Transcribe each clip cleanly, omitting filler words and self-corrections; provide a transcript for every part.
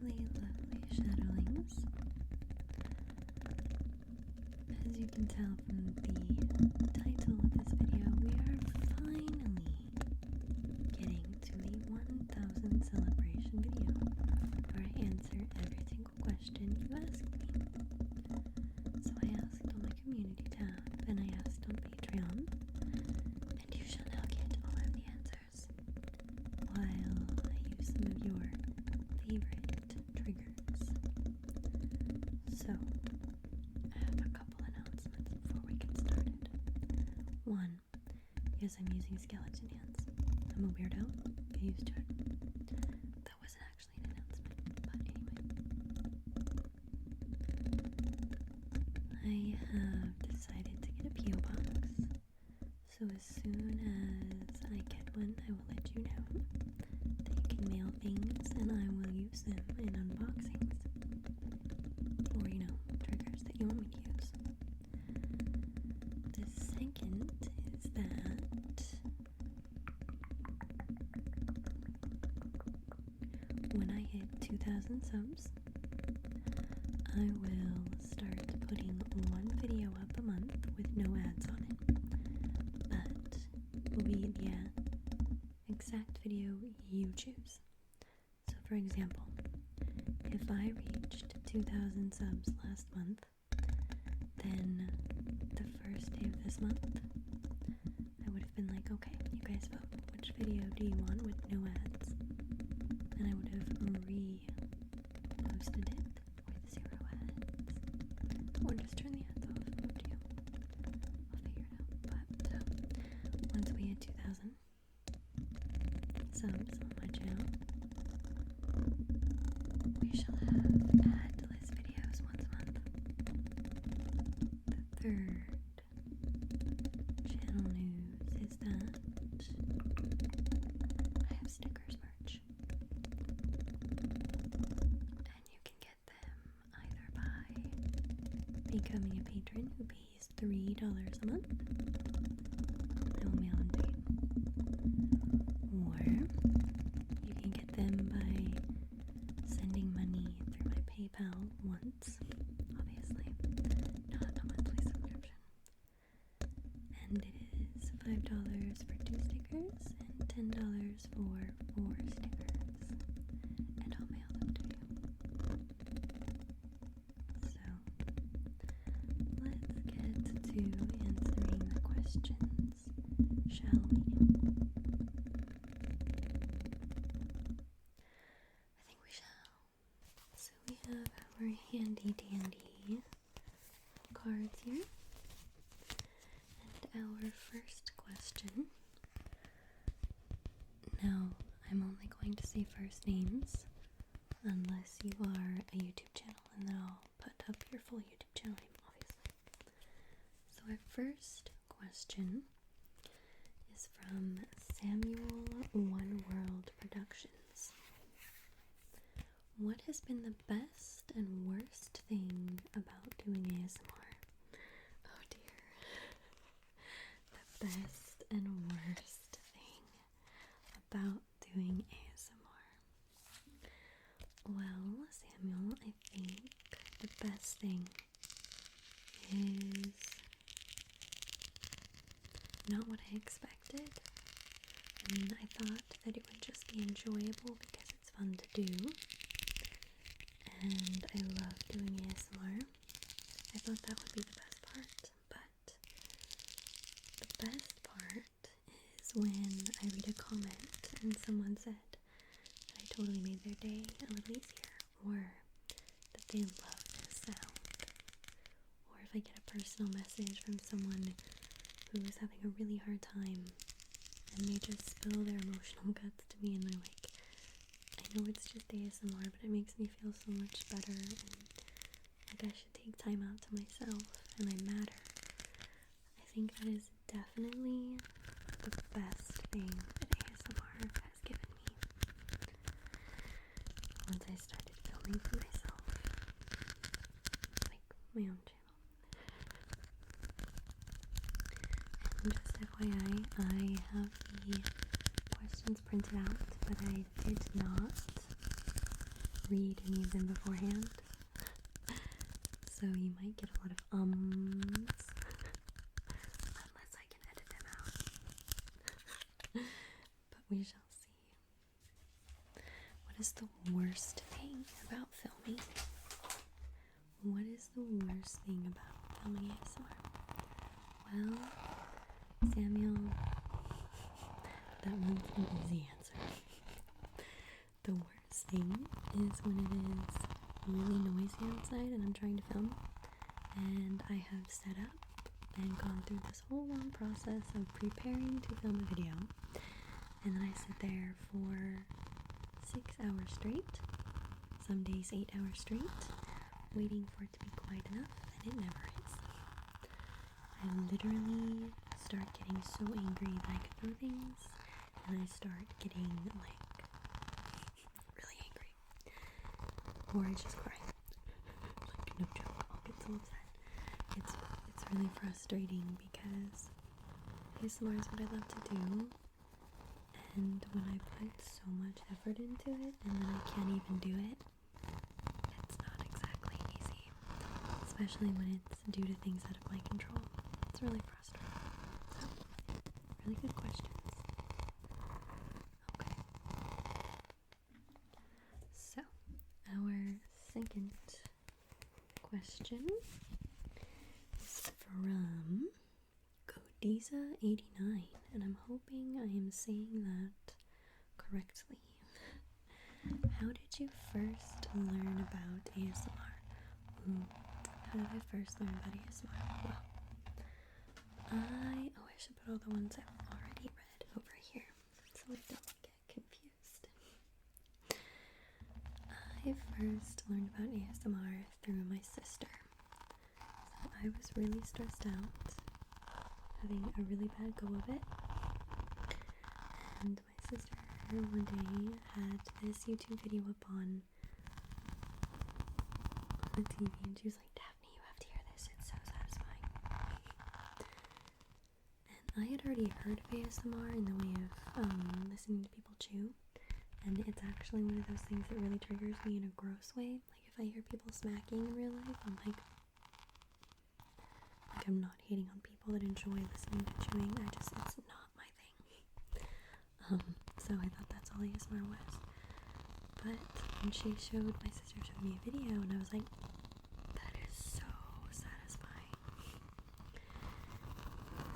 lovely, lovely shadowlings. As you can tell from the title of this video, we are finally getting to the 1000 celebration video where I answer every single question you ask me. So I asked on my community tab and I asked on Patreon, and you shall now get all of the answers while I use some of your favorite triggers. So, I have a couple announcements before we get started. One, yes, I'm using skeleton hands. I'm a weirdo. Get used to it. That wasn't actually an announcement, but anyway. I have decided to get a P.O. box. So as soon as I get one, I will let you know that you can mail things and I will use them in unboxings. Or, triggers that you want me to use. The second is that when I hit 2,000 subs, I will start putting one video up a month with no ads on it. But will be the exact video you choose. So for example, if I reached 2,000 subs last month, then the first day of this month, I would have been like, okay, you guys vote. Which video do you want with no ads? And I would have re-posted it with 0 ads. Or just turn the ads off, up to you. I'll figure it out. But once we hit 2,000 subs on my channel, we shall have adless videos once a month. The third channel news is that I have stickers merch. And you can get them either by becoming a patron who pays $3 a month. I will mail them to you. Or you can get them by sending money through my PayPal once, obviously, not a monthly subscription. And it is $5 for 2 stickers and $10 for 4 stickers. And I'll mail them to you. So, let's get to answering the questions, shall we? I think we shall. So we have our handy dandy cards here. And our first question. Now, I'm only going to say first names unless you are a YouTube channel, and then I'll put up your full YouTube channel name, obviously. So our first question is from Samuel One World Productions. What has been the best and worst thing about doing ASMR? Oh dear. The best and worst thing about doing ASMR. Well, Samuel, I think the best thing is not what I expected. I mean, I thought that it would just be enjoyable because it's fun to do. And I love doing ASMR. I thought that would be the best part. But the best part is when I read a comment and someone said that I totally made their day a little easier. Or that they love this sound. Or if I get a personal message from someone who's having a really hard time and they just spill their emotional guts to me and they're like, I know it's just ASMR, but it makes me feel so much better and like I should take time out to myself and I matter. I think that is definitely the best thing that ASMR has given me. Once I started filming for myself, like my own channel. And just FYI, I have the questions printed out, but I did not read any of them beforehand. So you might get a lot of ums. Unless I can edit them out. But we shall see. What is the worst thing about filming? What is the worst thing about filming ASMR? Well, Samuel, that one's an easy answer. The worst thing is when it is really noisy outside and I'm trying to film, and I have set up and gone through this whole long process of preparing to film a video, and then I sit there for 6 hours straight, some days 8 hours straight, waiting for it to be quiet enough, and it never is. I literally start getting so angry that I can throw things, and I start getting like really angry, or I just cry. Like, no joke, I'll get so upset. It's really frustrating because ASMR is what I love to do, and when I put so much effort into it and then I can't even do it, it's not exactly easy, especially when it's due to things out of my control. It's really frustrating. So, really good questions. Okay. So, our second question is from Godiza89, and I'm hoping I am saying that correctly. How did you first learn about ASMR? How did I first learn about ASMR? Well, I should put all the ones I've already read over here so I don't get confused. I first learned about ASMR through my sister. So I was really stressed out, having a really bad go of it, and my sister one day had this YouTube video up on the TV, and she was like, "Daphne, you have to hear this, it's so satisfying." And I had already heard of ASMR in the way of listening to people chew, and it's actually one of those things that really triggers me in a gross way. Like, if I hear people smacking in real life, I'm like I'm not hating on people that enjoy listening to chewing, it's not my thing. So I thought that's all ASMR was. But when my sister showed me a video, and I was like, that is so satisfying.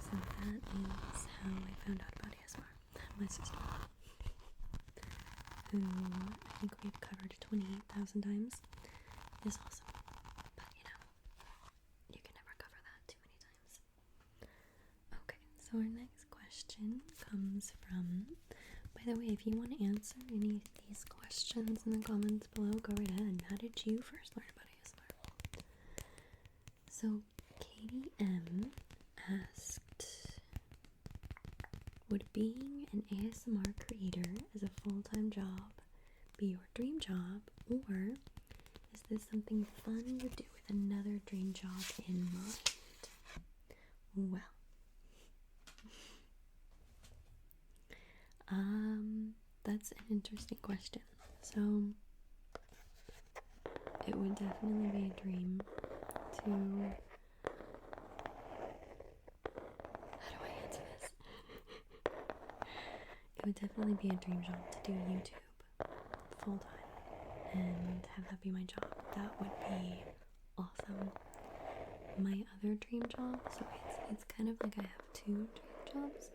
So that is how I found out about ASMR. My sister, who I think we've covered 28,000 times, is awesome. But you can never cover that too many times. Okay, so our next question comes from, by the way, if you want to answer any of these questions in the comments below, go right ahead. How did you first learn about ASMR? So Katie M asked, would being an ASMR creator as a full-time job be your dream job, or is this something fun you would do with another dream job in mind? Well, that's an interesting question. So, it would definitely be a dream to... How do I answer this? It would definitely be a dream job to do YouTube full time and have that be my job. That would be awesome. My other dream job, so it's kind of like I have two dream jobs.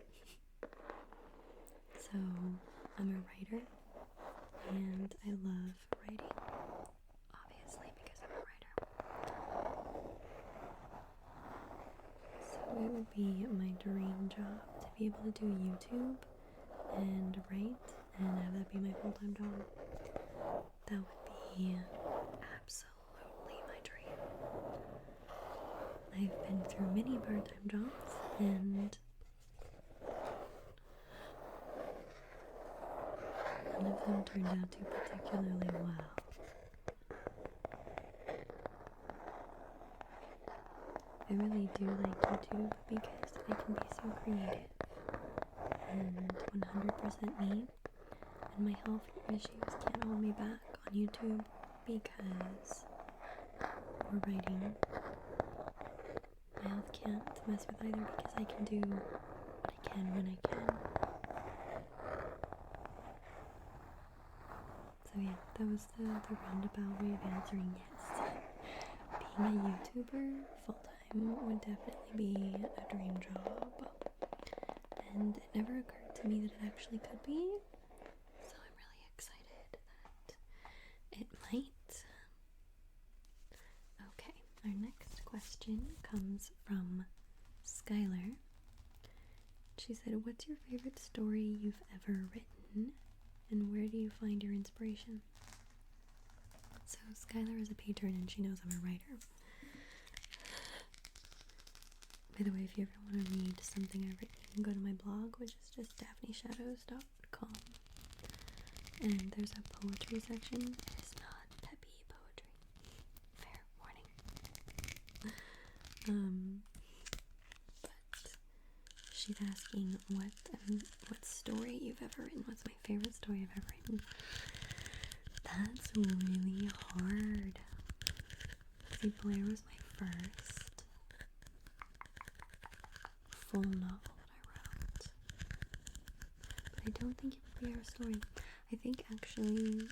So I'm a writer, and I love writing, obviously, because I'm a writer. So it would be my dream job to be able to do YouTube and write and have that be my full-time job. That would be absolutely my dream. I've been through many part-time jobs, and none of them turned out too particularly well. I really do like YouTube because I can be so creative and 100% me, and my health issues can't hold me back on YouTube because we're writing. My health can't mess with either because I can do what I can when I can. So yeah, that was the roundabout way of answering yes. Being a YouTuber full-time would definitely be a dream job. And it never occurred to me that it actually could be. So I'm really excited that it might. Okay, our next question comes from Skylar. She said, what's your favorite story you've ever written, and where do you find your inspiration? So Skylar is a patron and she knows I'm a writer. By the way, if you ever want to read something I've written, you can go to my blog, which is just daphnyshadows.com. And there's a poetry section. It is not peppy poetry. Fair warning. But she's asking what story you've ever written. What's my favorite story I've ever written? That's really hard. See, Blair was my first full novel that I wrote. But I don't think it would be our story. I think actually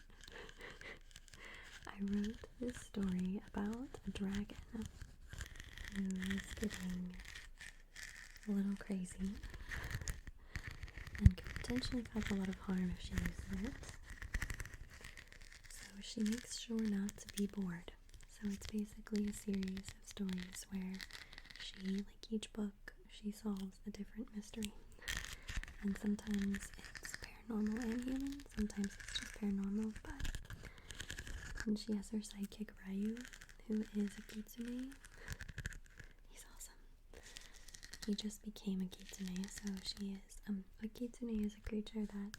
I wrote this story about a dragon who is getting a little crazy and could potentially cause a lot of harm if she uses it. So she makes sure not to be bored. So it's basically a series of stories where she, like each book, she solves a different mystery. And sometimes it's paranormal and human, sometimes it's just paranormal, but and she has her sidekick Ryu, who is a kitsune. He's awesome. He just became a kitsune, so she is, a kitsune is a creature that,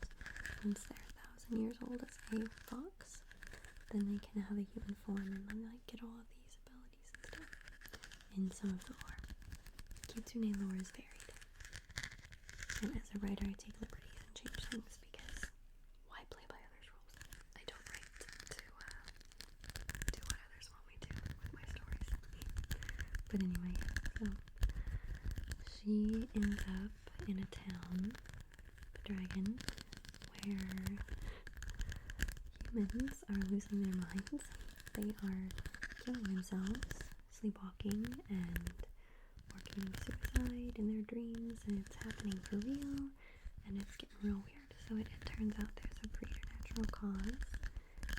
once they're 1,000 years old as a fox, then they can have a human form and like get all of these abilities and stuff in some of the lore. Kitsune lore is varied. And as a writer, I take liberties and change things because why play by others' rules? I don't write to do what others want me to with my stories. But anyway, so she ends up in a town, the dragon, where humans are losing their minds. They are killing themselves, sleepwalking, and or committing suicide in their dreams, and it's happening for real, and it's getting real weird. So it turns out there's a preternatural cause,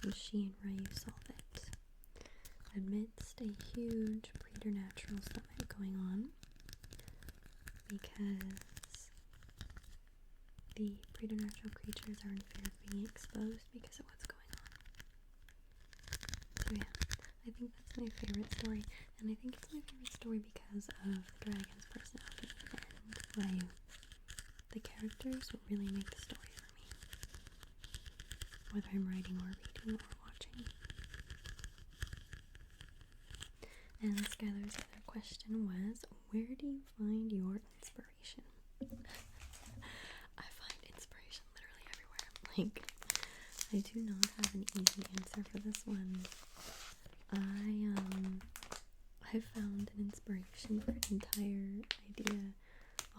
and she and Ryu solve it amidst a huge preternatural summit going on, because the preternatural creatures are in fear of being exposed because of what's going on. So yeah, I think that's my favorite story, and I think it's my favorite story because of the dragon's personality and Ryu. The characters really make the story for me, whether I'm writing or reading or watching. And Skylar's other question was, where do you find your inspiration? I find inspiration literally everywhere. Like, I do not have an easy answer for this one. I found an inspiration for an entire idea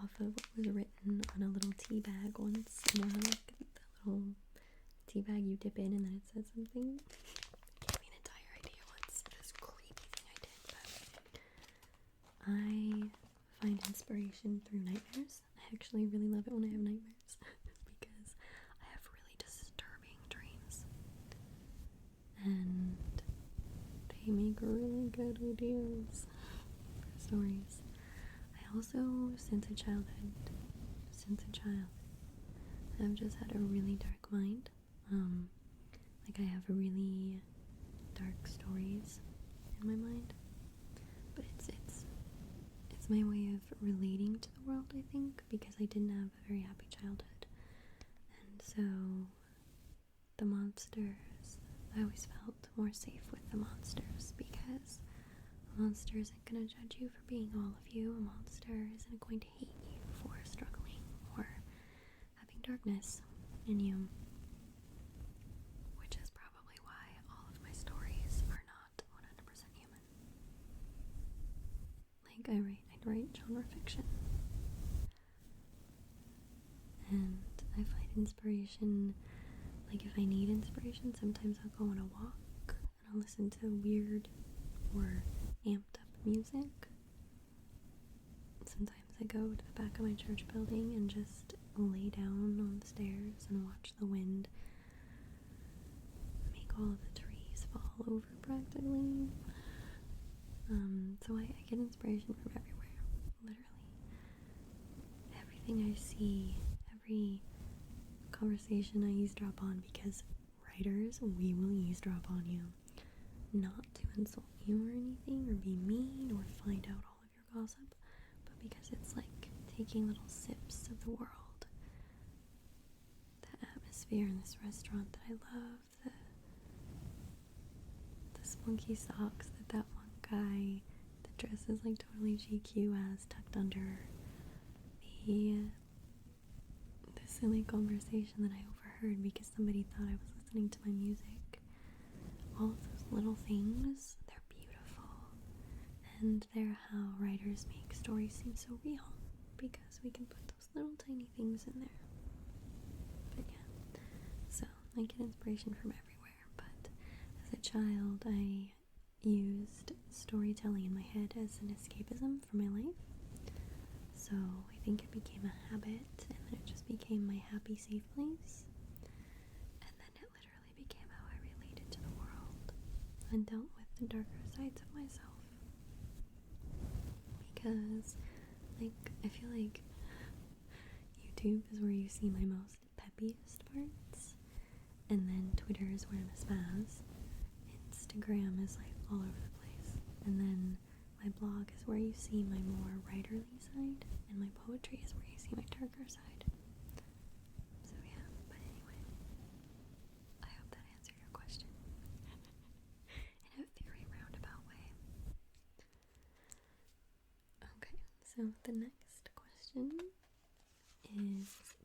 off of what was written on a little tea bag once. You know how like the little tea bag you dip in and then it says something? It gave me an entire idea once. This creepy thing I did, but I find inspiration through nightmares. I actually really love it when I have nightmares because I have really disturbing dreams. And they make really good ideas for stories. I also, since a child, I've just had a really dark mind. Like I have really dark stories in my mind, but it's my way of relating to the world, I think, because I didn't have a very happy childhood, and so the monsters, I always felt more safe with the monsters because a monster isn't going to judge you for being all of you. A monster isn't going to hate you for struggling or having darkness in you, which is probably why all of my stories I write genre fiction. And I find inspiration, like if I need inspiration, sometimes I'll go on a walk and I'll listen to weird or amped up music. Sometimes I go to the back of my church building and just lay down on the stairs and watch the wind make all of the trees fall over practically. So I get inspiration from everywhere, literally. Everything I see, every conversation I eavesdrop on, because writers, we will eavesdrop on you. Not to insult you or anything, or be mean, or find out all of your gossip, but because it's like taking little sips of the world. The atmosphere in this restaurant that I love, the spunky socks that one guy that dresses like totally GQ has tucked under, the silly conversation that I overheard because somebody thought I was listening to my music. All of those little things, they're beautiful, and they're how writers make stories seem so real, because we can put those little tiny things in there. But yeah, so I get inspiration from everywhere, but as a child I used storytelling in my head as an escapism for my life. So I think it became a habit, and then it just became my happy, safe place. And then it literally became how I related to the world and dealt with the darker sides of myself. Because, like, I feel like YouTube is where you see my most peppiest parts, and then Twitter is where I'm a spaz. Instagram is like all over the place, and then my blog is where you see my more writerly side, and my poetry is where you see my darker side. So yeah, but anyway, I hope that answered your question in a very roundabout way. Okay, so the next question is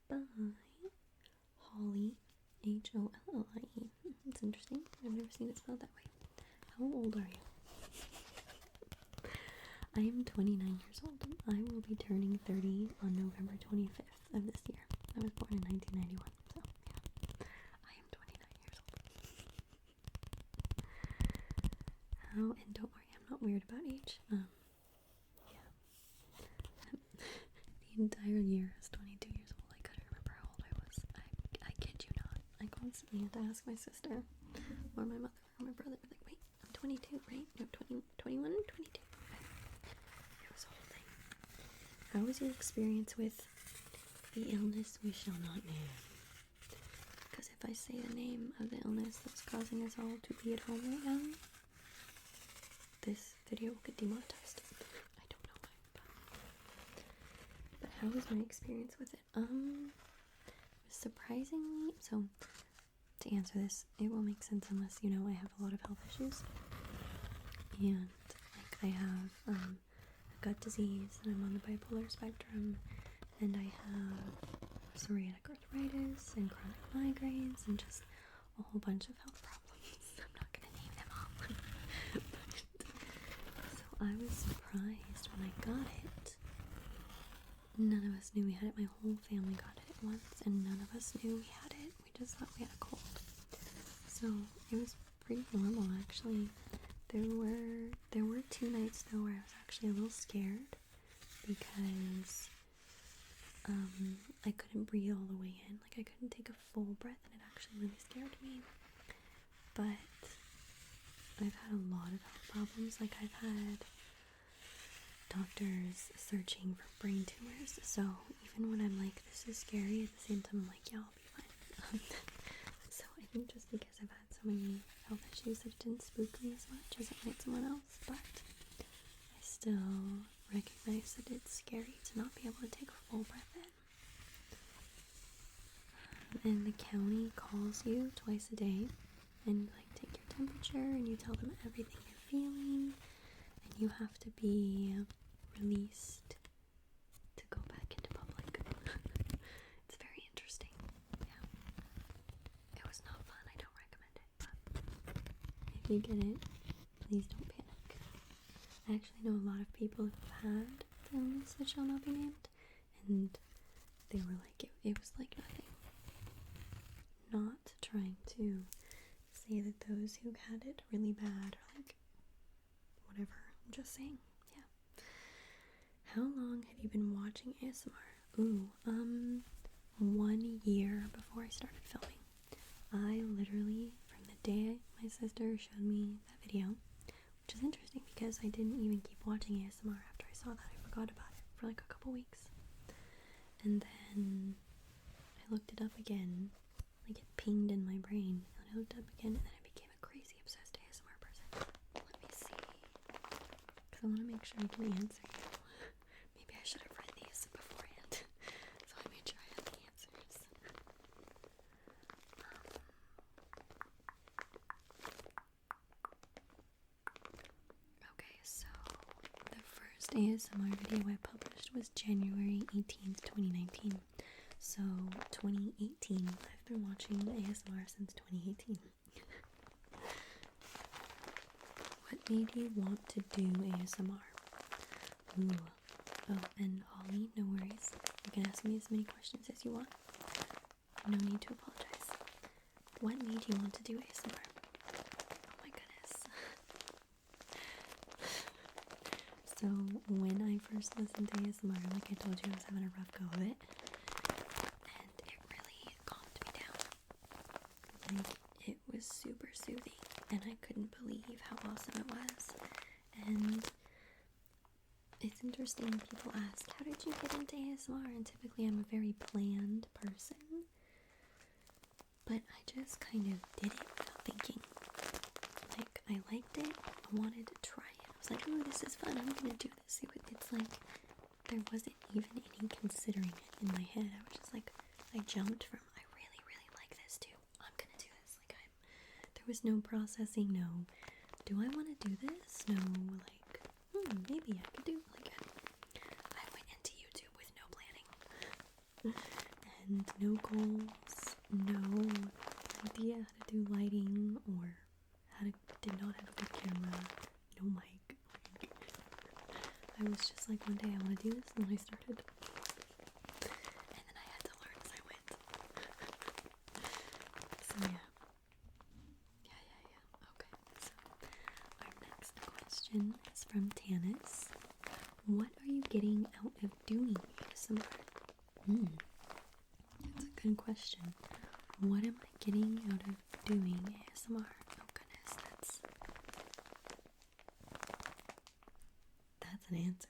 by Holly, Hollie. It's interesting. I've never seen it spelled that way. How old are you? I am 29 years old. I will be turning 30 on November 25th of this year. I was born in 1991, so yeah. I am 29 years old. And don't worry, I'm not weird about age. Yeah. The entire year I was 22 years old. I couldn't remember how old I was. I kid you not. I constantly had to ask my sister or my mother or my brother, like, wait, I'm 22, right? No, 20, 21, 22. It was a whole thing. How was your experience with the illness we shall not name? Because if I say the name of the illness that's causing us all to be at home right now, this video will get demonetized. I don't know why, but how was my experience with it? Surprisingly, so to answer this, it will make sense unless you know I have a lot of health issues, and like I have a gut disease, and I'm on the bipolar spectrum, and I have psoriatic arthritis and chronic migraines and just a whole bunch of health problems. I'm not gonna name them all. So I was surprised when I got it. None of us knew we had it. My whole family got it at once, and none of us knew we had it. We just thought we had a cold. So it was pretty normal, actually. There were 2 nights though where I was actually a little scared because I couldn't breathe all the way in. Like I couldn't take a full breath, and it actually really scared me. But I've had a lot of health problems. Like I've had doctors searching for brain tumors, so even when I'm like, this is scary, at the same time I'm like, yeah, I'll be fine. So I think just because I've had so many health issues that it didn't spook me as much as it might someone else, but I still recognize that it's scary to not be able to take a full breath in. And the county calls you twice a day and like take your temperature, and you tell them everything you're feeling, and you have to be released to go back into public. It's very interesting. Yeah. It was not fun. I don't recommend it, but if you get it, please don't panic. I actually know a lot of people who've had the illness that shall not be named, and they were like, it was like nothing. Not trying to say that those who had it really bad are like, whatever, I'm just saying, yeah. How long have you been watching ASMR? Ooh, 1 year before I started filming. I literally, from the day my sister showed me that video, which is interesting because I didn't even keep watching ASMR after I saw that. I forgot about it for like a couple weeks. And then I looked it up again, like it pinged in my brain, and I looked it up again, and then I became a crazy obsessed ASMR person. Let me see, because I want to make sure I can answer you. Maybe I should have read these beforehand, so I made sure I had the answers. Okay, so the first ASMR video I published was January 18th, 2019. So 2018, I've been watching ASMR since 2018. What made you want to do ASMR? Ooh. Oh, and Holly, no worries. You can ask me as many questions as you want. No need to apologize. What made you want to do ASMR? Oh my goodness. So when I first listened to ASMR, like I told you, I was having a rough go of it. And it really calmed me down. Like, it was super soothing. And I couldn't believe how awesome it was. And it's interesting, people ask, how did you get into ASMR? And typically I'm a very planned person. But I just kind of did it without thinking. Like, I liked it, I wanted to try it. I was like, oh, this is fun, I'm gonna do this. It's like, there wasn't even any considering it in my head. I was just like, I jumped from, I really, really like this too. I'm gonna do this. Like, there was no processing, no, do I want to do this? No, like, maybe I could do, like, I went into YouTube with no planning. And no goals, no idea how to do lighting, or did not have a good camera, no mic. I was just like, one day I want to do this, and then I started. And then I had to learn as I went. So yeah. Okay, so our next question is from Tanis. What are you getting out of doing ASMR? That's a good question. What am I getting out of doing ASMR? Oh goodness, that's an answer.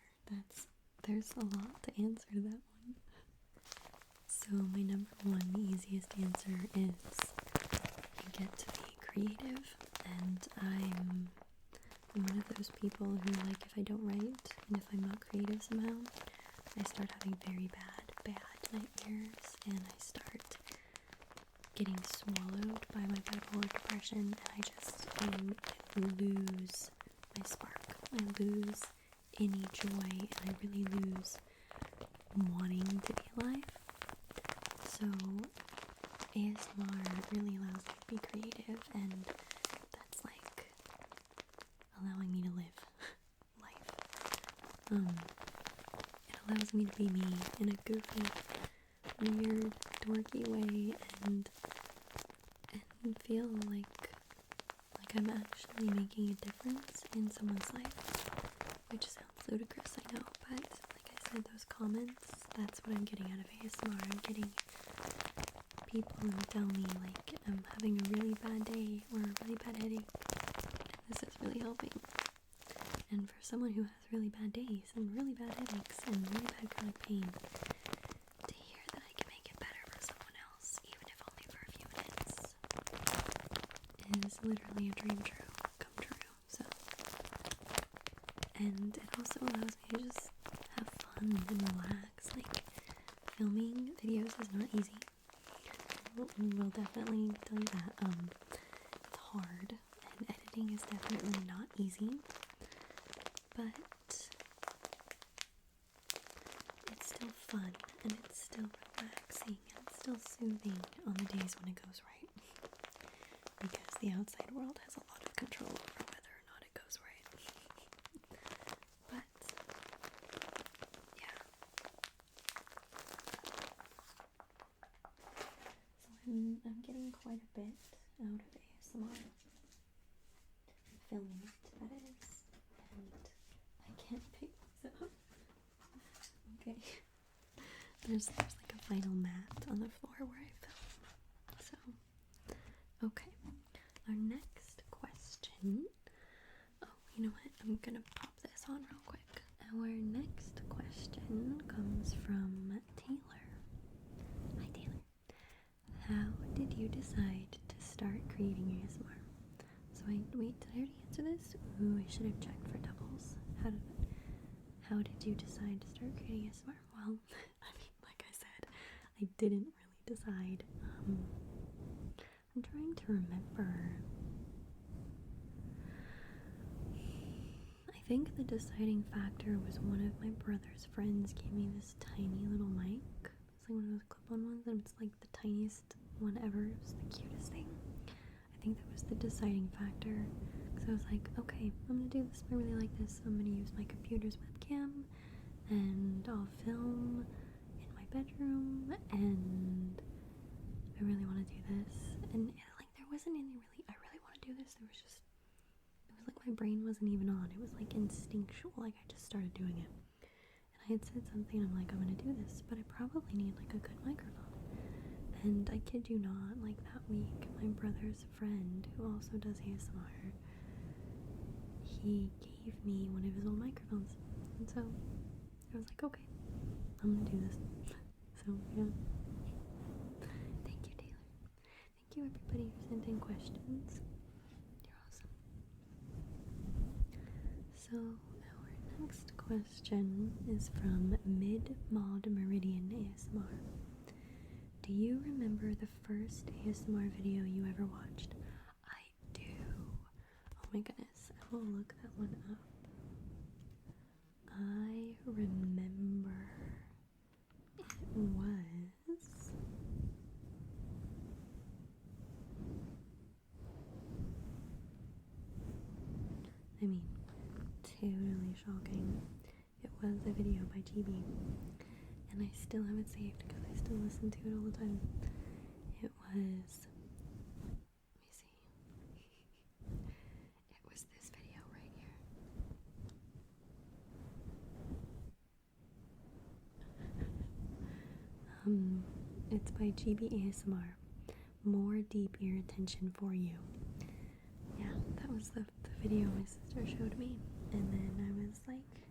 There's a lot to answer to that one. So my number one, the easiest answer is I get to be creative, and I'm one of those people who, like, if I don't write and if I'm not creative somehow, I start having very bad nightmares, and I start getting swallowed by my bipolar depression, and I lose my spark. I lose any joy, and I really lose wanting to be alive. So ASMR really allows me to be creative, and that's like allowing me to live life. It allows me to be me in a goofy, weird, dorky way, and feel like I'm actually making a difference in someone's life, which sounds ludicrous, I know, but like I said, those comments, that's what I'm getting out of ASMR. I'm getting people who tell me, like, I'm having a really bad day or a really bad headache, and this is really helping. And for someone who has really bad days and really bad headaches and really bad chronic pain, to hear that I can make it better for someone else, even if only for a few minutes, is literally a dream come true. So, and it also allows me to just have fun and relax. Like, filming videos is not easy. We'll definitely tell you that. It's hard, and editing is definitely not easy. But it's still fun, and it's still relaxing, and it's still soothing on the days when it goes right. Because the outside world has a lot of control over whether or not it goes right. I'm getting quite a bit out of ASMR. Filming it, that is. And I can't pick this up. Okay. There's like a vinyl mat on the floor where I film. So, okay. Our next question. Oh, you know what? I'm gonna pop this on real quick. Our next question comes from Taylor. Hi, Taylor. How did you decide to start creating ASMR? So wait, did I already answer this? Ooh, I should have checked for doubles. How did you decide to start creating ASMR? Well, I mean, like I said, I didn't really decide. I'm trying to remember. I think the deciding factor was one of my brother's friends gave me this tiny little mic. It's like one of those clip-on ones, and it's like the tiniest one ever. It was the cutest thing. I think that was the deciding factor, because I was like, okay, I'm gonna do this. I really like this. I'm gonna use my computer's webcam, and I'll film in my bedroom, and I really want to do this. And like, there wasn't any really, I really want to do this. There was just, it was like my brain wasn't even on. It was like instinctual. Like, I just started doing it. And I had said something, I'm like, I'm gonna do this, but I probably need like a good microphone. And I kid you not, like that week, my brother's friend, who also does ASMR, he gave me one of his old microphones. And so I was like, okay, I'm gonna do this. So yeah. Thank you, Taylor. Thank you, everybody who sent in questions. You're awesome. So our next question is from Mid-Mod Meridian ASMR. Do you remember the first ASMR video you ever watched? I do. Oh my goodness, I will look that one up. I remember it was... I mean, totally shocking. It was a video by GB. And I still have it saved because I still listen to it all the time. It was, let me see, it was this video right here. It's by GB ASMR. More deep ear attention for you. Yeah, that was the video my sister showed me. And then I was like,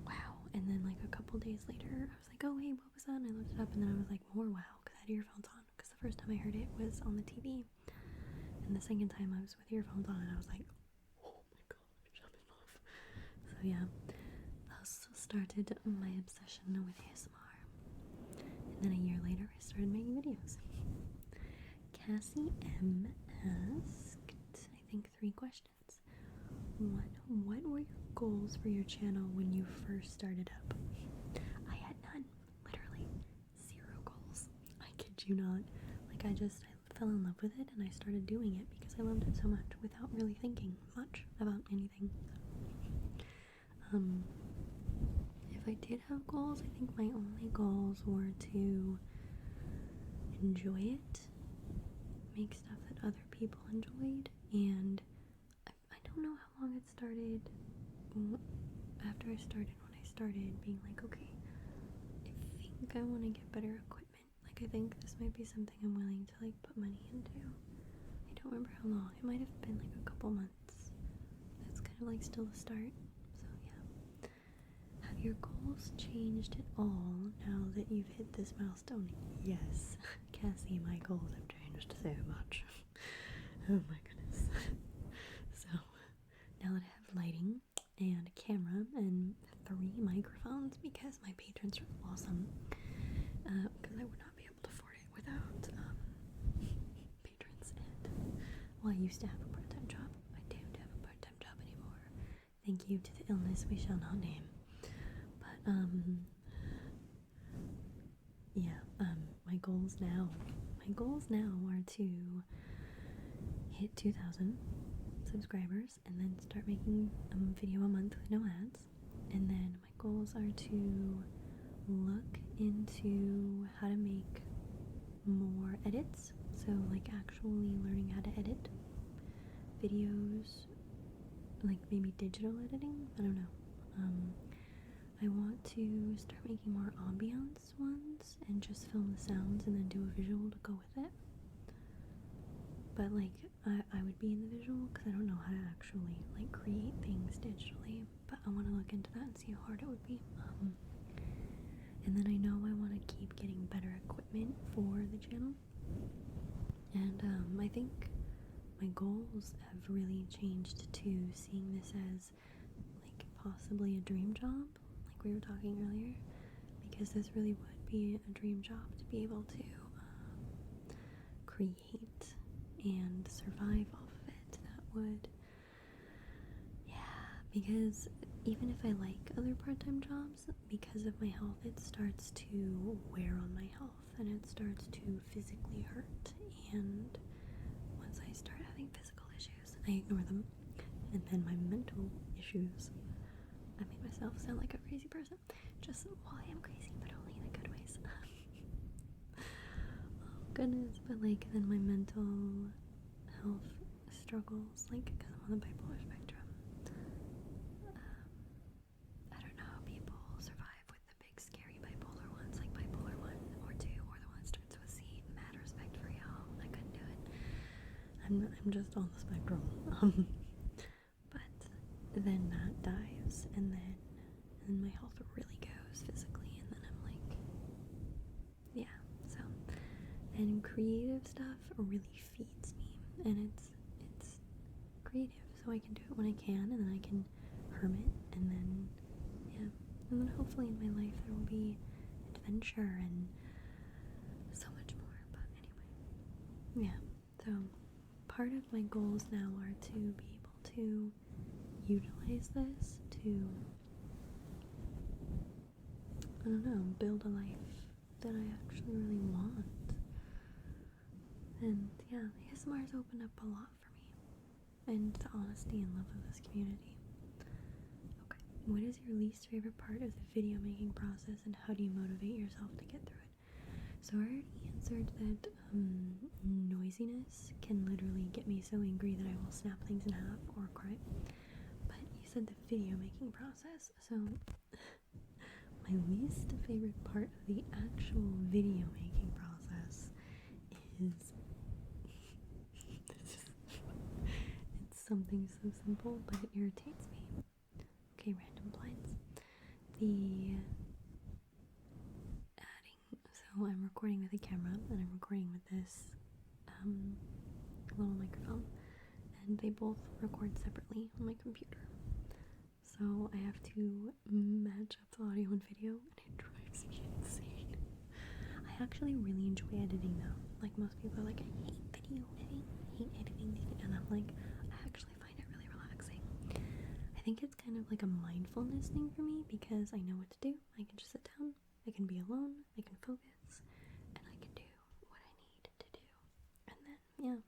wow. And then like a couple days later, I was like, oh hey, what was that? And I looked it up, and then I was like, more wow, because I had earphones on. Because the first time I heard it was on the TV, and the second time I was with earphones on, and I was like, oh my gosh, I'm in love. So yeah, that started my obsession with ASMR. And then a year later, I started making videos. Cassie M asked, I think 3 questions. 1. What were your goals for your channel when you first started up? I had none. Literally 0 goals. I kid you not. Like, I fell in love with it, and I started doing it because I loved it so much without really thinking much about anything. If I did have goals, I think my only goals were to enjoy it, make stuff that other people enjoyed, and I don't know how long it started after I started, when I started being like, okay, I think I want to get better equipment. Like, I think this might be something I'm willing to like put money into. I don't remember how long. It might have been like a couple months. That's kind of like still the start. So yeah. Have your goals changed at all now that you've hit this milestone? Yes. Cassie, my goals have changed so much. Oh my goodness. So now that I have lighting and a camera and 3 microphones, because my patrons are awesome, because I would not be able to afford it without patrons. And well, I used to have a part-time job. I don't have a part-time job anymore. Thank you to the illness we shall not name. But yeah, my goals now are to hit 2,000 subscribers and then start making a video a month with no ads. And then my goals are to look into how to make more edits, So like actually learning how to edit videos, like maybe digital editing, I don't know. I want to start making more ambiance ones and just film the sounds and then do a visual to go with it. But like I would be in the visual because I don't know how to actually like create things digitally, but I want to look into that and see how hard it would be. And then I know I want to keep getting better equipment for the channel, and I think my goals have really changed to seeing this as like possibly a dream job, like we were talking earlier, because this really would be a dream job to be able to create and survive off of it. That would, yeah, because even if I like other part-time jobs, because of my health, it starts to wear on my health and it starts to physically hurt. And once I start having physical issues, I ignore them. And then my mental issues, I made myself sound like a crazy person. Just, well, I am crazy, but only in the good ways. Oh goodness, but like then my mental health struggles, like because I'm on the bipolar spectrum. I don't know how people survive with the big scary bipolar ones, like bipolar 1 or 2, or the one that starts with C. Mad respect for y'all. I couldn't do it. I'm just on the spectrum. But then that dies, and then my health really goes physically, and then I'm like, yeah. So, and creative stuff really feeds me, and it's creative, so I can do it when I can, and then I can hermit, and then yeah, and then hopefully in my life there will be adventure and so much more. But anyway, yeah. So part of my goals now are to be able to utilize this to, I don't know, build a life that I actually really want. And yeah, ASMR has opened up a lot for me, and the honesty and love of this community. Okay, what is your least favorite part of the video making process, and how do you motivate yourself to get through it? So I already answered that noisiness can literally get me so angry that I will snap things in half or cry. But you said the video making process, so my least favorite part of the actual video making process is it's something so simple, but it irritates me. Okay, random blinds. The adding, so I'm recording with a camera and I'm recording with this little microphone, and they both record separately on my computer. So I have to match up the audio and video, and it drives me insane. I actually really enjoy editing though. Like most people are like, I hate video editing, I hate editing, and I'm like, I actually find it really relaxing. I think it's kind of like a mindfulness thing for me because I know what to do. I can just sit down, I can be alone, I can focus, and I can do what I need to do. And then, yeah.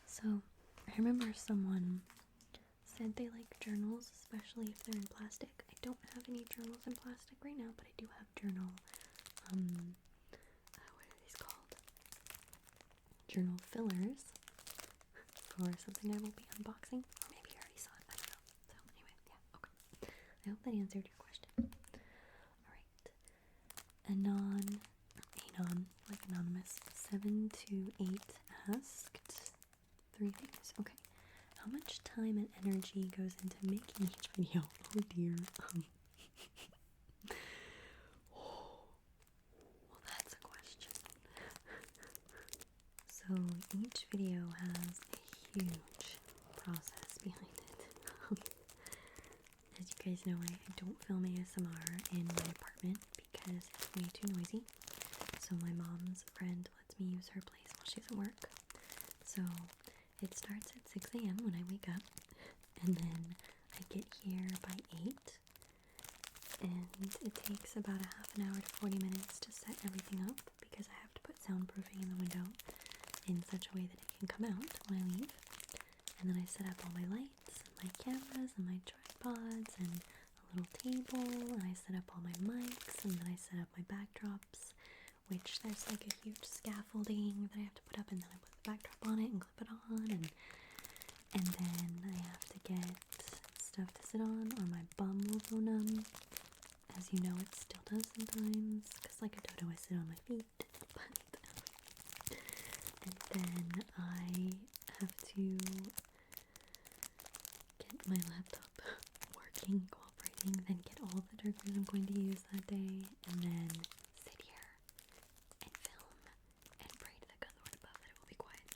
So, I remember someone said they like journals, especially if they're in plastic. I don't have any journals in plastic right now, but I do have journal, what are these called? Journal fillers for something I will be unboxing. Or maybe you already saw it, I don't know. So anyway, yeah, okay. I hope that answered your question. Alright. Anon, like anonymous, 728 asked 3 things. Okay. How much time and energy goes into making each video? Oh dear. Well, that's a question. So each video has a huge process behind it. As you guys know, I don't film ASMR in my apartment because it's way too noisy. So my mom's friend lets me use her place while she's at work. So it starts at 6 a.m. when I wake up, and then I get here by 8, and it takes about a half an hour to 40 minutes to set everything up because I have to put soundproofing in the window in such a way that it can come out when I leave. And then I set up all my lights, and my cameras, and my tripods, and a little table, and I set up all my mics, and then I set up my backdrops which there's like a huge scaffolding that I have to put up, and then I put the backdrop on it and clip it on, and then I have to get stuff to sit on, or my bum will go numb. As you know, it still does sometimes, because like a dodo I sit on my feet, and then I have to get my laptop working, cooperating, then get all the triggers I'm going to use that day, and then sit here and film and pray to the good Lord above that it will be quiet.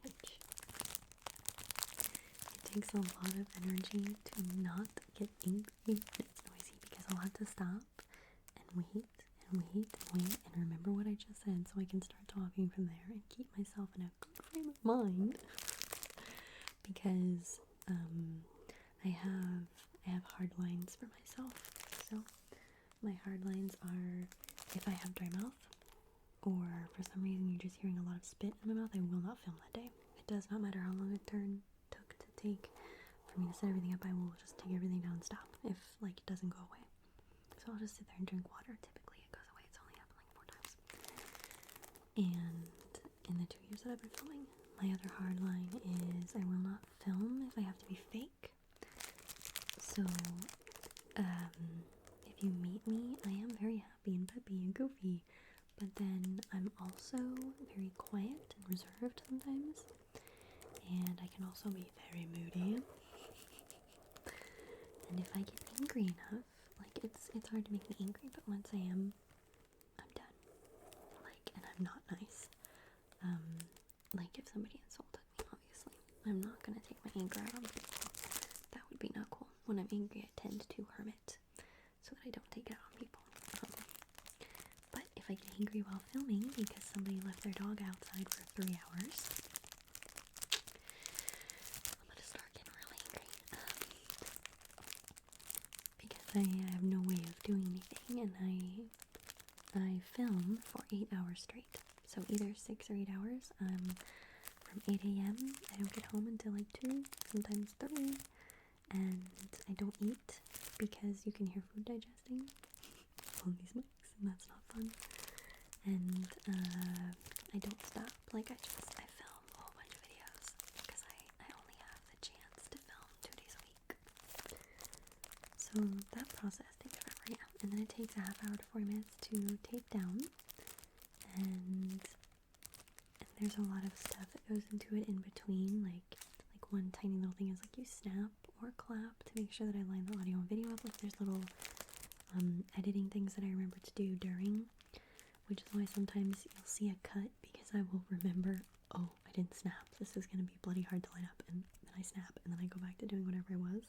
Which it takes a lot of energy to not get angry when it's noisy, because I'll have to stop and wait and wait and wait and remember what I just said so I can start talking from there and keep myself in a good frame of mind. Because I have hard lines for myself. So my hard lines are, if I have dry mouth, or for some reason you're just hearing a lot of spit in my mouth, I will not film that day. It does not matter how long it took to take for me to set everything up. I will just take everything down and stop if like it doesn't go away. So I'll just sit there and drink water. Typically it goes away. It's only happened like 4 times. And in the 2 years that I've been filming, my other hard line is I will not film if I have to be fake. So, if you meet me, I am very happy and peppy and goofy, but then I'm also very quiet and reserved sometimes, and I can also be very moody. And if I get angry enough, like it's hard to make me angry, but once I am, I'm done. Like, and I'm not nice. Like if somebody insulted me, obviously, I'm not gonna take my anger out on people. That would be not cool. When I'm angry, I tend to hermit so that I don't take it out on people. But if I get angry while filming because somebody left their dog outside for 3 hours, I'm gonna start getting really angry. Because I have no way of doing anything, and I film for 8 hours straight. So either 6 or 8 hours. From 8 a.m. I don't get home until like 2, sometimes 3. And I don't eat because you can hear food digesting on these mics, and that's not fun. And I don't stop. Like I film a whole bunch of videos because I only have the chance to film 2 days a week. So that process takes forever, yeah. And then it takes a half hour to 40 minutes to tape down. And there's a lot of stuff that goes into it in between, like one tiny little thing is like you snap or clap to make sure that I line the audio and video up. Like there's little editing things that I remember to do during, which is why sometimes you'll see a cut because I will remember, oh, I didn't snap, this is going to be bloody hard to line up, and then I snap and then I go back to doing whatever I was.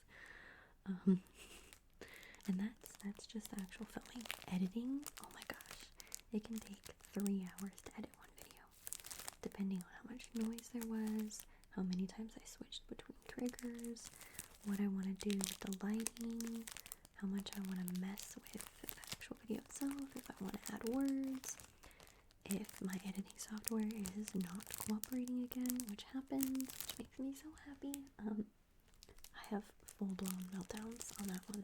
And that's just the actual filming. Editing, oh my gosh, it can take 3 hours to edit one video, depending on how much noise there was, how many times I switched between triggers, what I want to do with the lighting, how much I want to mess with the actual video itself, if I want to add words, if my editing software is not cooperating again, which happens, which makes me so happy. I have full-blown meltdowns on that one.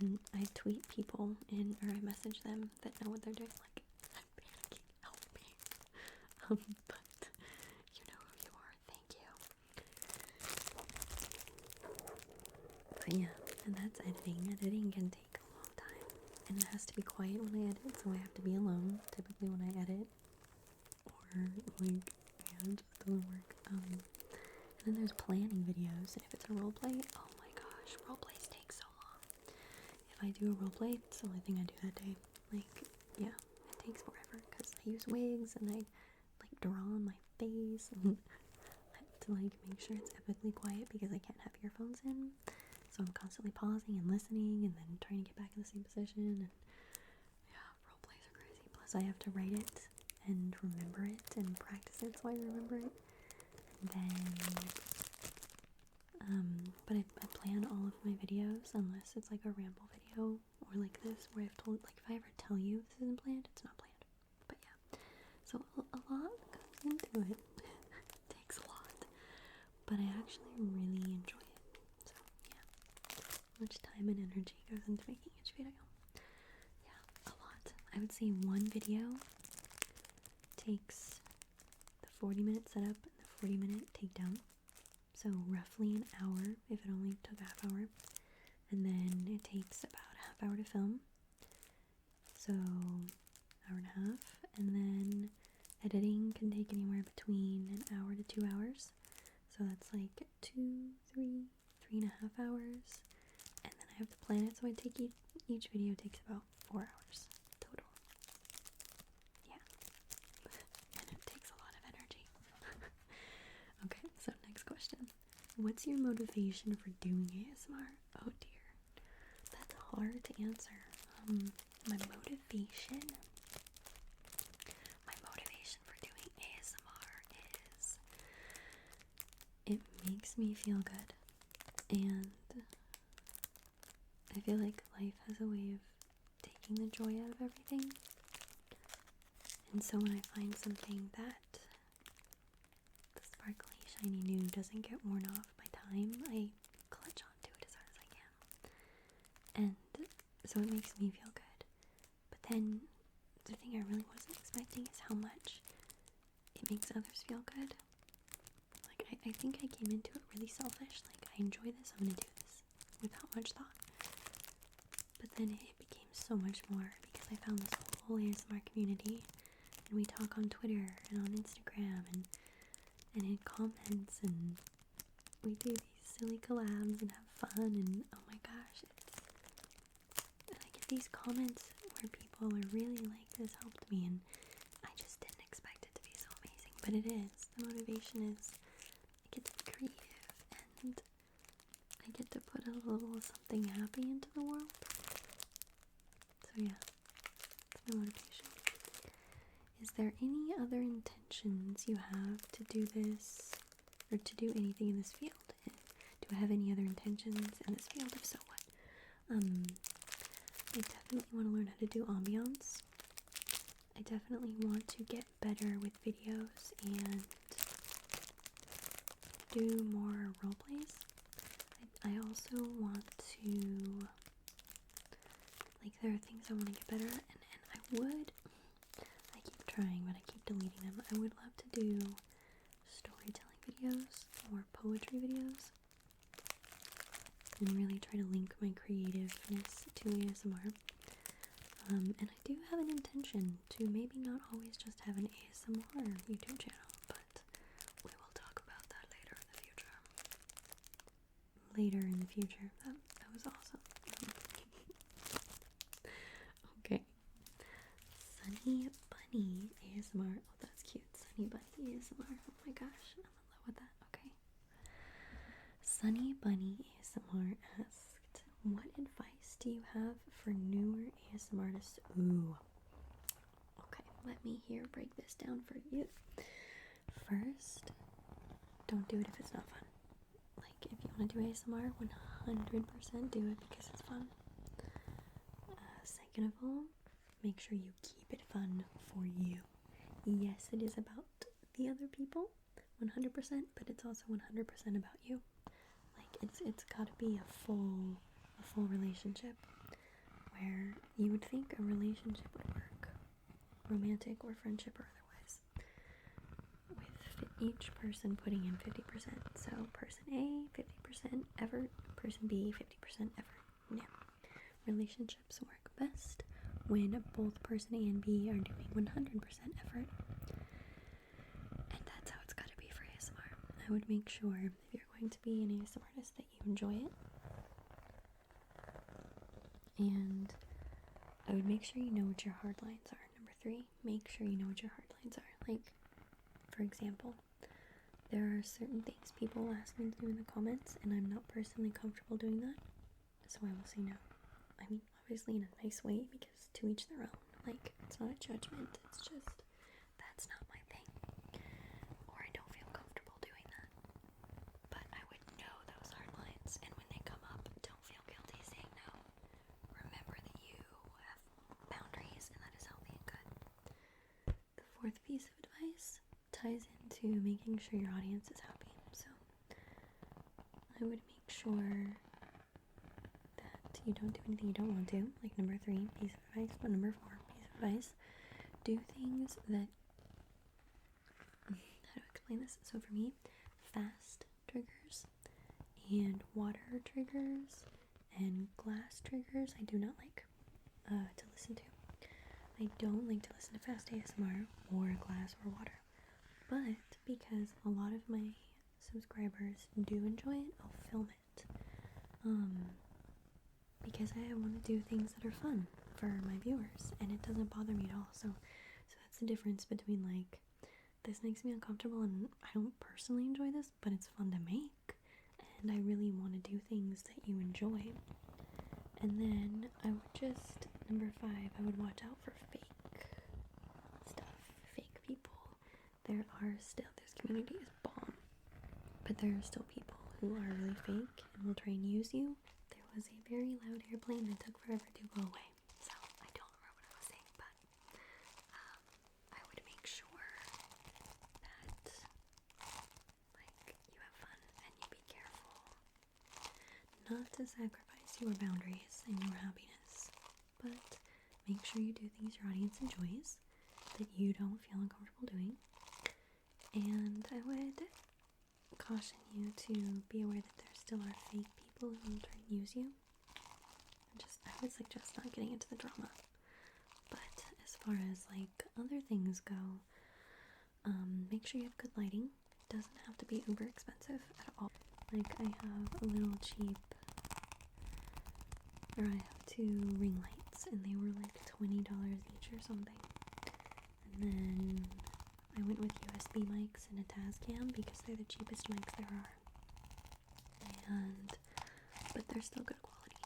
And I tweet people or I message them that know what they're doing, like, I'm panicking, help me. But you know who you are, thank you. But yeah, and that's editing. Editing can take a long time, and it has to be quiet when I edit, so I have to be alone, typically when I edit, or like, yeah, it just doesn't work. And then there's planning videos, and if it's a roleplay, oh my gosh, roleplays take so long. If I do a roleplay, it's the only thing I do that day. Like, yeah, it takes forever, because I use wigs, and I like draw on my face, and I have to like make sure it's epically quiet because I can't have earphones in, so I'm constantly pausing and listening and then trying to get back in the same position. And yeah, roleplays are crazy. Plus I have to write it and remember it and practice it so I remember it. And then but I plan all of my videos unless it's like a ramble video or like this where I've told, like, if I ever tell you this isn't planned, it's not planned. But yeah, so a lot goes into it. It takes a lot, but I actually really enjoy it. So yeah, much time and energy goes into making each video. Yeah, a lot. I would say one video takes the 40-minute setup and the 40-minute takedown. So roughly an hour if it only took a half hour. And then it takes about a half hour to film. So hour and a half. And then editing can take anywhere between an hour to 2 hours. So that's like 3.5 hours. And then I have to plan it, so I take each video takes about 4 hours total. Yeah. And it takes a lot of energy. Okay, so next question. What's your motivation for doing ASMR? Oh dear. That's hard to answer. My motivation for doing ASMR is it makes me feel good. And I feel like life has a way of taking the joy out of everything. And so when I find something that the sparkly, shiny new doesn't get worn off by time, I clutch onto it as hard as I can. And so it makes me feel good. But then the thing I really wasn't expecting is how much it makes others feel good. Like, I think I came into it really selfish. Like, I enjoy this, I'm gonna do this without much thought. But then it became so much more because I found this whole ASMR community, and we talk on Twitter and on Instagram and in comments, and we do these silly collabs and have fun, and oh my gosh, and I get these comments where people are really like, this helped me, and I just didn't expect it to be so amazing, but it is. The motivation is I get to be creative, and I get to put a little something happy into the world. So yeah, that's my motivation. Is there any other intentions you have to do this, or to do anything in this field? Do I have any other intentions in this field? If so, what? I definitely want to learn how to do ambiance. I definitely want to get better with videos and do more role plays. I also want to, like, there are things I want to get better at, and I keep trying, but I keep deleting them. I would love to do storytelling videos or poetry videos and really try to link my creativeness to ASMR. And I do have an intention to maybe not always just have an ASMR YouTube channel, but we will talk about that later in the future. That was awesome. Okay. Sunny Bunny ASMR. Oh, that's cute. Sunny Bunny ASMR. Oh my gosh, I'm in love with that. Okay. Sunny Bunny ASMR asked, what advice do you have for newer ASMR artists? Ooh. Okay, let me break this down for you. First, don't do it if it's not fun. Like, if you want to do ASMR, 100% do it because it's fun. Second of all, make sure you keep it fun for you. Yes, it is about the other people, 100%, but it's also 100% about you. Like, it's gotta be a full relationship, where you would think a relationship would work, romantic or friendship or otherwise, with each person putting in 50%. So person A, 50% effort, person B, 50% effort. Yeah. Relationships work best when both person A and B are doing 100% effort. And that's how it's gotta be for ASMR. I would make sure, if you're going to be an ASMR artist, that you enjoy it. And I would make sure you know what your hard lines are. Number 3, make sure you know what your hard lines are. Like, for example, there are certain things people ask me to do in the comments, and I'm not personally comfortable doing that, so I will say no. I mean, obviously in a nice way, because to each their own. Like, it's not a judgment, it's just, that's not my thing. Or I don't feel comfortable doing that. But I would know those hard lines, and when they come up, don't feel guilty saying no. Remember that you have boundaries, and that is healthy and good. The 4th piece of advice ties into making sure your audience is happy. So I would make sure that you don't do anything you don't want to, like number 3 piece of advice. But number 4 piece of advice. Do things that, how to explain this? So for me, fast triggers and water triggers and glass triggers I do not like to listen to. I don't like to listen to fast ASMR or glass or water, but because a lot of my subscribers do enjoy it, I'll film it. Because I want to do things that are fun for my viewers, and it doesn't bother me at all. So that's the difference between, like, this makes me uncomfortable and I don't personally enjoy this, but it's fun to make, and I really want to do things that you enjoy. And then I would just, number 5, I would watch out for fake stuff, fake people. This community is bomb, but there are still people who are really fake and will try and use you. There was a very loud airplane that took forever to go away, so I don't remember what I was saying, but I would make sure that, like, you have fun and you be careful not to sacrifice your boundaries and your happiness, but make sure you do things your audience enjoys that you don't feel uncomfortable doing. And I would caution you to be aware that there still are fake people who will try and use you. I would suggest not getting into the drama. But as far as, like, other things go, make sure you have good lighting. It doesn't have to be uber expensive at all. Like, I have a little cheap, or I have 2 ring lights, and they were like $20 each or something. And then I went with USB mics and a Tascam because they're the cheapest mics there are. But they're still good quality.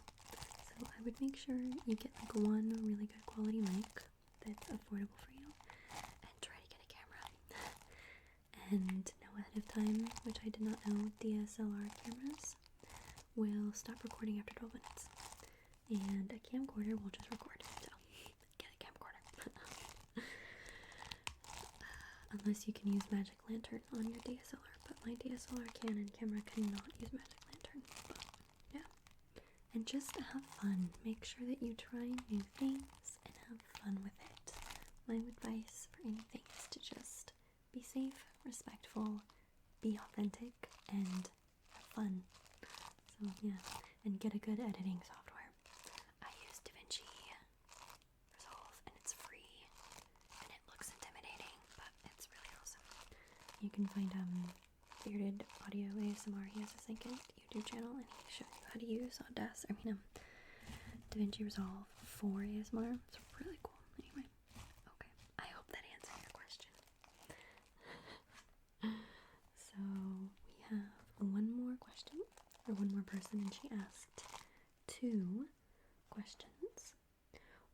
So I would make sure you get like one really good quality mic that's affordable for you, and try to get a camera. And know ahead of time, which I did not know, DSLR cameras will stop recording after 12 minutes. And a camcorder will just record. So get a camcorder. Unless you can use Magic Lantern on your DSLR, but my DSLR Canon camera cannot use Magic Lantern. But yeah, and just have fun. Make sure that you try new things and have fun with it. My advice for anything is to just be safe, respectful, be authentic, and have fun. So yeah, and get a good editing software. I use DaVinci Resolve, and it's free, and it looks intimidating, but it's really awesome. You can find Bearded Audio ASMR. He has a second YouTube channel, and he shows you how to use DaVinci Resolve for ASMR. It's really cool. Anyway, okay. I hope that answered your question. So we have one more question, or one more person, and she asked 2 questions.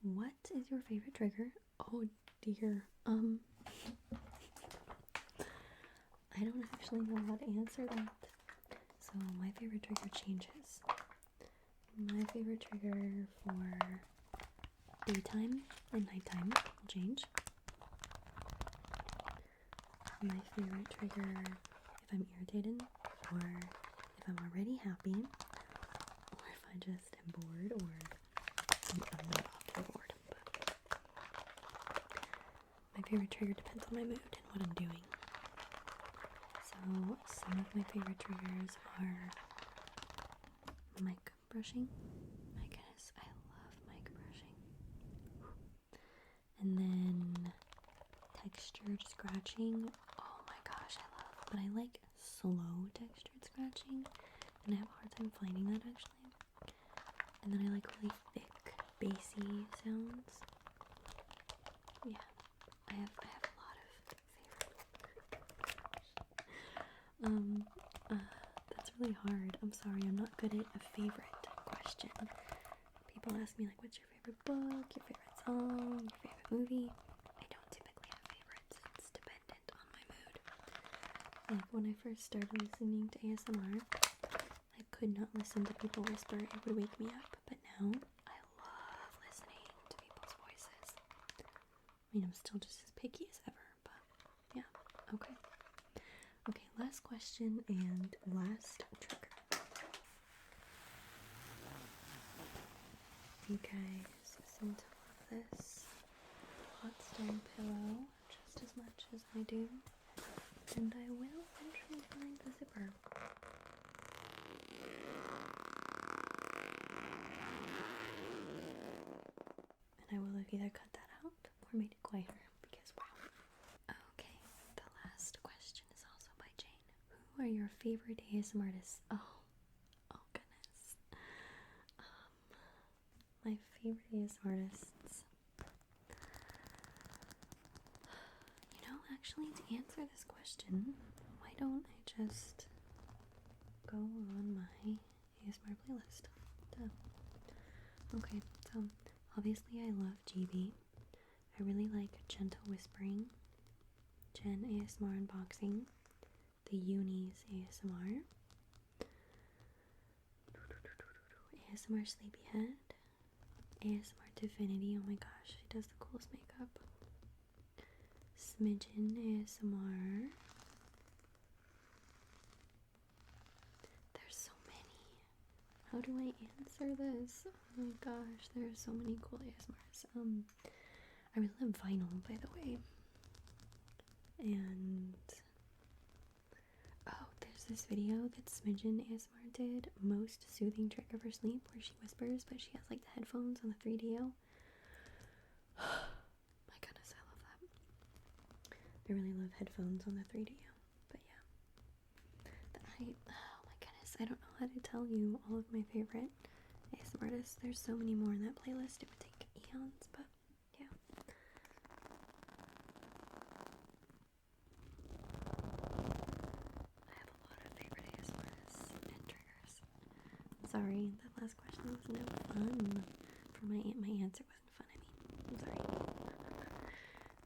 What is your favorite trigger? Oh dear. I don't actually know how to answer that. So my favorite trigger changes. My favorite trigger for daytime and nighttime will change. My favorite trigger if I'm irritated, or if I'm already happy, or if I just am bored, or I'm not often bored. But my favorite trigger depends on my mood and what I'm doing. So some of my favorite triggers are mic brushing. My goodness, I love mic brushing. And then textured scratching. Oh my gosh, I love. But I like slow textured scratching, and I have a hard time finding that actually. And then I like really thick, bassy sounds. Yeah, I have a lot of favorites. That's really hard. I'm sorry, I'm not good at a favorite question. People ask me, like, what's your favorite book, your favorite song, your favorite movie? I don't typically have favorites. It's dependent on my mood. Like, when I first started listening to ASMR, I could not listen to people whisper. It would wake me up. But now, I love listening to people's voices. I mean, I'm still just as picky as ever, but yeah, okay. Okay, last question and last trigger. Okay, so since all of this, hot stone pillow just as much as I do, and I will eventually find the zipper. And I will have either cut that out or made it quieter, because wow. Okay, the last question is also by Jane. Who are your favorite ASMR artists? Oh goodness. My favorite ASMR artists. You know, actually, to answer this question, why don't I just go on my ASMR playlist? Duh. Okay, so obviously I love GB. I really like Gentle Whispering, Jen ASMR Unboxing, the Unis ASMR, ASMR Sleepyhead, ASMR Divinity, oh my gosh, she does the coolest makeup, Smidgen ASMR. There's so many. How do I answer this? Oh my gosh, there are so many cool ASMRs. I really love vinyl, by the way. And oh, there's this video that Smidgen ASMR did, most soothing trigger for sleep, where she whispers, but she has like the headphones on the 3DO. My goodness, I love that. I really love headphones on the 3DO, but yeah. Oh my goodness, I don't know how to tell you all of my favorite ASMR artists. There's so many more in that playlist, it would take eons, but yeah. I have a lot of favorite ASMR artists and triggers. Sorry, that last question wasn't fun. For my answer wasn't fun, I mean. I'm sorry.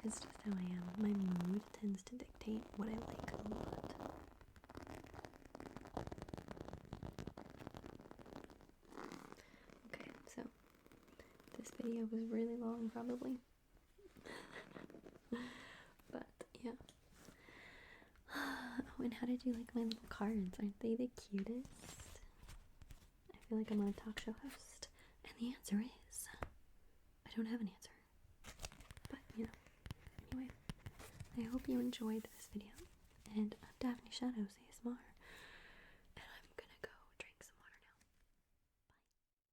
It's just how I am. My mood tends to dictate what I like a lot. Okay, so this video was really long, probably. But yeah. Oh, and how did you like my little cards? Aren't they the cutest? I feel like I'm on a talk show host. And the answer is, I don't have an answer. But, you know, anyway, I hope you enjoyed this video. And Daphne Shadows ASMR.